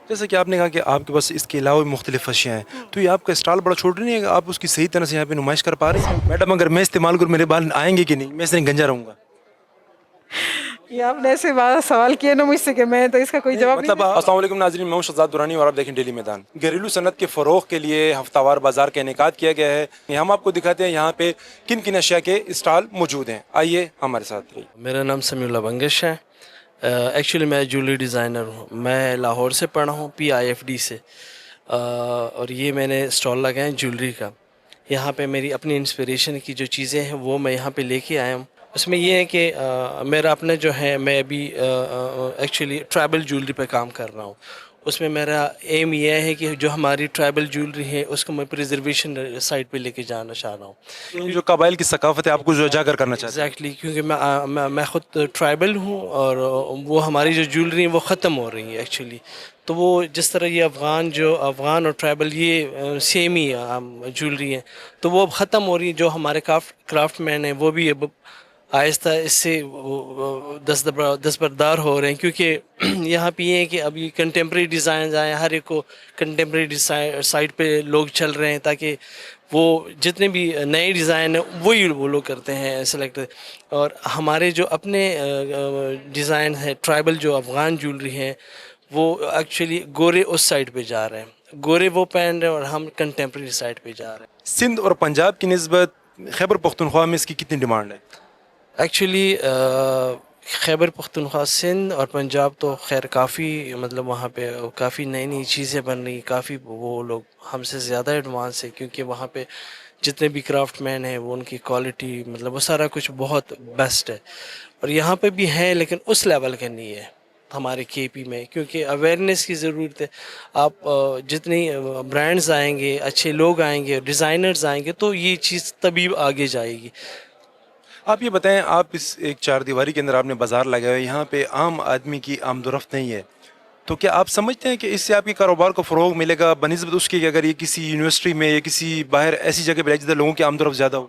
جیسا کہ آپ نے کہا کہ آپ کے پاس اس کے علاوہ بھی مختلف اشیاء ہیں، تو یہ آپ کا اسٹال بڑا چھوٹا نہیں ہے کہ آپ اس کی صحیح طرح سے یہاں پہ نمائش کر پا رہے ہیں؟ میڈم اگر میں استعمال کروں میرے بال آئیں گے کہ نہیں؟ میں اس طرح گنجا رہوں گا؟ یہ آپ نے ایسے بات سوال کیا نا مجھ سے کہ میں تو اس کا کوئی جواب نہیں مطلب السلام علیکم ناظرین، میں ہوں شہزاد درانی اور آپ دیکھیں ڈیلی میدان۔ گھریلو صنعت کے فروغ کے لیے ہفتہ وار بازار کا انعقاد کیا گیا ہے۔ ہم آپ کو دکھاتے ہیں یہاں پہ کن کن اشیاء کے اسٹال موجود ہیں، آئیے ہمارے ساتھ رہیے۔ میرا نام سمیع اللہ بنگش ہے۔ ایکچولی میں جویلری ڈیزائنر ہوں، میں لاہور سے پڑھا ہوں PIFD سے، اور یہ میں نے اسٹال لگایا ہے جویلری کا۔ یہاں پہ میری اپنی انسپریشن کی جو چیزیں ہیں وہ میں یہاں پہ لے کے آیا ہوں۔ اس میں یہ ہے کہ میرا اپنا جو ہے، میں ابھی ایکچولی ٹرائبل جویلری پہ کام کر رہا ہوں۔ اس میں میرا ایم یہ ہے کہ جو ہماری ٹرائبل جویلری ہے اس کو میں پریزرویشن سائٹ پہ لے کے جانا چاہ رہا ہوں۔ جو قبائل کی ثقافت ہے آپ کو جو اجاگر کرنا چاہتے ہیں۔ ایگزیکٹلی، کیونکہ میں خود ٹرائبل ہوں اور وہ ہماری جو جویلری ہیں وہ ختم ہو رہی ہیں ایکچولی۔ تو وہ جس طرح یہ افغان اور ٹرائبل یہ سیم ہی جویلری ہیں، تو وہ اب ختم ہو رہی ہیں۔ جو ہمارے کرافٹ مین ہیں وہ بھی اب آہستہ اس سے دستبردار ہو رہے ہیں، کیونکہ یہاں پہ یہ ہے کہ ابھی کنٹمپریری ڈیزائنز آئے ہیں، ہر ایک کو کنٹمپریری سائٹ پہ لوگ چل رہے ہیں، تاکہ وہ جتنے بھی نئے ڈیزائن ہیں وہی وہ لوگ کرتے ہیں سلیکٹ۔ اور ہمارے جو اپنے ڈیزائن ہیں ٹرائبل جو افغان جویلری ہیں، وہ ایکچولی گورے اس سائڈ پہ جا رہے ہیں، گورے وہ پہن رہے ہیں اور ہم کنٹمپریری سائڈ پہ جا رہے ہیں۔ سندھ اور پنجاب کی نسبت خیبر پختونخوا میں اس کی کتنی ڈیمانڈ ہے؟ ایکچولی خیبر پختونخوا، سندھ اور پنجاب تو خیر کافی، مطلب وہاں پہ کافی نئی نئی چیزیں بن رہی، کافی وہ لوگ ہم سے زیادہ ایڈوانس ہے، کیونکہ وہاں پہ جتنے بھی کرافٹ مین ہیں وہ ان کی کوالٹی، مطلب وہ سارا کچھ بہت بیسٹ ہے۔ اور یہاں پہ بھی ہے لیکن اس لیول کا نہیں ہے ہمارے KP میں، کیونکہ اویئرنیس کی ضرورت ہے۔ آپ جتنی برانڈز آئیں گے، اچھے لوگ آئیں گے، ڈیزائنرز آئیں گے، تو یہ چیز طبی آگے جائے گی۔ آپ یہ بتائیں، آپ اس ایک چار دیواری کے اندر آپ نے بازار لگایا ہے، یہاں پہ عام آدمی کی آمد و رفت نہیں ہے، تو کیا آپ سمجھتے ہیں کہ اس سے آپ کے کاروبار کو فروغ ملے گا بنسبت اس کی کہ اگر یہ کسی یونیورسٹی میں یا کسی باہر ایسی جگہ پہ جدھر لوگوں کی آمد و رفت زیادہ ہو؟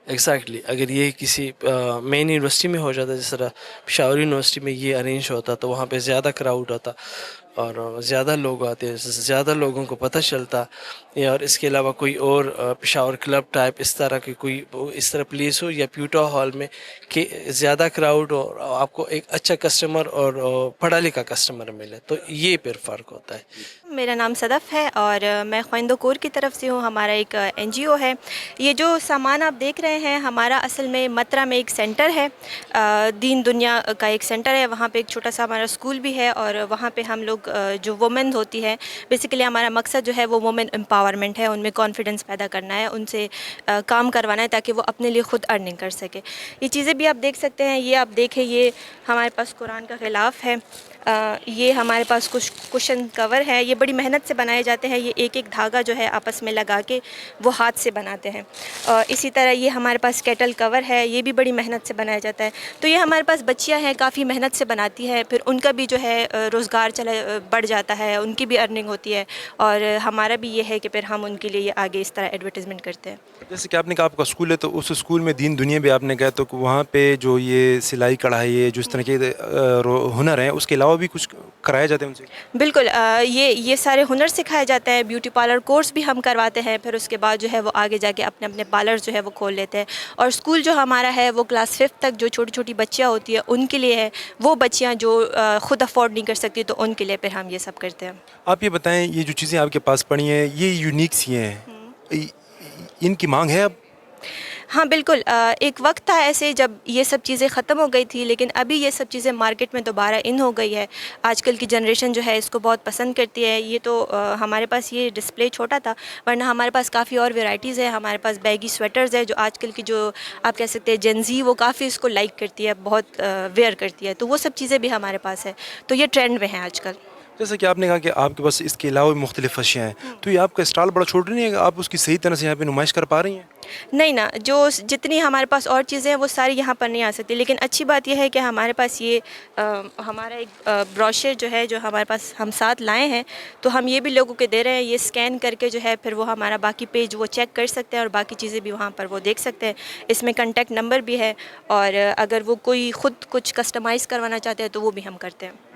ایگزیکٹلی، اگر یہ کسی مین یونیورسٹی میں ہو جاتا، جس طرح پشاور یونیورسٹی میں یہ ارینج ہوتا، تو وہاں پہ زیادہ کراؤڈ ہوتا اور زیادہ لوگ آتے، زیادہ لوگوں کو پتہ چلتا۔ اور اس کے علاوہ کوئی اور پشاور کلب ٹائپ اس طرح کی کوئی اس طرح پلیس ہو، یا پیوٹا ہال میں کہ زیادہ کراؤڈ ہو اور آپ کو ایک اچھا کسٹمر اور پڑھا لکھا کسٹمر ملے، تو یہ پھر فرق ہوتا ہے۔ میرا نام صدف ہے اور میں خویندہ کور کی طرف سے ہوں۔ ہمارا ایک NGO ہے۔ یہ جو سامان آپ دیکھ رہے ہیں، ہمارا اصل میں مترا میں ایک سینٹر ہے، دین دنیا کا ایک سینٹر ہے۔ وہاں پہ ایک چھوٹا سا ہمارا اسکول بھی ہے، اور وہاں پہ ہم لوگ جو وومن ہوتی ہے، بیسیکلی ہمارا مقصد جو ہے وہ وومن امپاورمنٹ ہے، ان میں کانفیڈنس پیدا کرنا ہے، ان سے کام کروانا ہے تاکہ وہ اپنے لیے خود ارننگ کر سکے۔ یہ چیزیں بھی آپ دیکھ سکتے ہیں، یہ آپ دیکھیں، یہ ہمارے پاس قرآن کا غلاف ہے، یہ ہمارے پاس کچھ کوشن کور ہے، یہ بڑی محنت سے بنائے جاتے ہیں۔ یہ ایک ایک دھاگا جو ہے آپس میں لگا کے وہ ہاتھ سے بناتے ہیں۔ اور اسی طرح یہ ہمارے پاس کیٹل کور ہے، یہ بھی بڑی محنت سے بنایا جاتا ہے۔ تو یہ ہمارے پاس بچیاں ہیں، کافی محنت سے بناتی ہے، پھر ان کا بھی جو ہے روزگار بڑھ جاتا ہے، ان کی بھی ارننگ ہوتی ہے، اور ہمارا بھی یہ ہے کہ پھر ہم ان کے لیے آگے اس طرح ایڈورٹیزمنٹ کرتے ہیں۔ جیسے کہ آپ نے کہا آپ کا اسکول ہے، تو اس اسکول میں دین دنیا بھی آپ نے کہا، تو وہاں پہ جو یہ سلائی کڑھائی جو اس طرح کے ہنر ہیں، اس کے علاوہ بھی کچھ کرایا جاتا ہے ان سے؟ بالکل، یہ سارے ہنر سکھائے جاتے ہیں۔ بیوٹی پارلر کورس بھی ہم کرواتے ہیں، پھر اس کے بعد جو ہے وہ آگے جا کے اپنے اپنے پارلر جو ہے وہ کھول لیتے ہیں۔ اور اسکول جو ہمارا ہے وہ کلاس 5 تک جو چھوٹی چھوٹی بچیاں ہوتی ہیں ان کے لیے ہے، وہ بچیاں جو خود افورڈ نہیں کر سکتی، تو ان کے لیے پھر ہم یہ سب کرتے ہیں۔ آپ یہ بتائیں، یہ جو چیزیں آپ کے پاس پڑی ہیں یہ یونیک سی ہیں، ان کی مانگ ہے اب؟ ہاں بالکل، ایک وقت تھا ایسے جب یہ سب چیزیں ختم ہو گئی تھی، لیکن ابھی یہ سب چیزیں مارکیٹ میں دوبارہ ان ہو گئی ہے۔ آج کل کی جنریشن جو ہے اس کو بہت پسند کرتی ہے۔ یہ تو ہمارے پاس یہ ڈسپلے چھوٹا تھا، ورنہ ہمارے پاس کافی اور ویرائٹیز ہے۔ ہمارے پاس بیگی سویٹرز ہے، جو آج کل کی جو آپ کہہ سکتے ہیں جنزی، وہ کافی اس کو لائک کرتی ہے، بہت ویئر کرتی ہے، تو وہ سب چیزیں بھی ہمارے پاس ہے، تو یہ ٹرینڈ میں ہیں آج کل۔ جیسا کہ آپ نے کہا کہ آپ کے پاس اس کے علاوہ بھی مختلف اشیاء ہیں، تو یہ آپ کا اسٹال بڑا چھوٹا نہیں ہے کہ آپ اس کی صحیح طرح سے یہاں پہ نمائش کر پا رہی ہیں؟ نہیں نا، جو جتنی ہمارے پاس اور چیزیں ہیں وہ ساری یہاں پر نہیں آ سکتی، لیکن اچھی بات یہ ہے کہ ہمارے پاس یہ ہمارا ایک بروشر جو ہے، جو ہمارے پاس ہم ساتھ لائے ہیں، تو ہم یہ بھی لوگوں کے دے رہے ہیں۔ یہ اسکین کر کے جو ہے پھر وہ ہمارا باقی پیج وہ چیک کر سکتے ہیں، اور باقی چیزیں بھی وہاں پر وہ دیکھ سکتے ہیں۔ اس میں کنٹیکٹ نمبر بھی ہے، اور اگر وہ کوئی خود کچھ کسٹمائز کروانا چاہتے ہیں تو وہ بھی ہم کرتے ہیں۔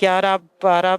11-12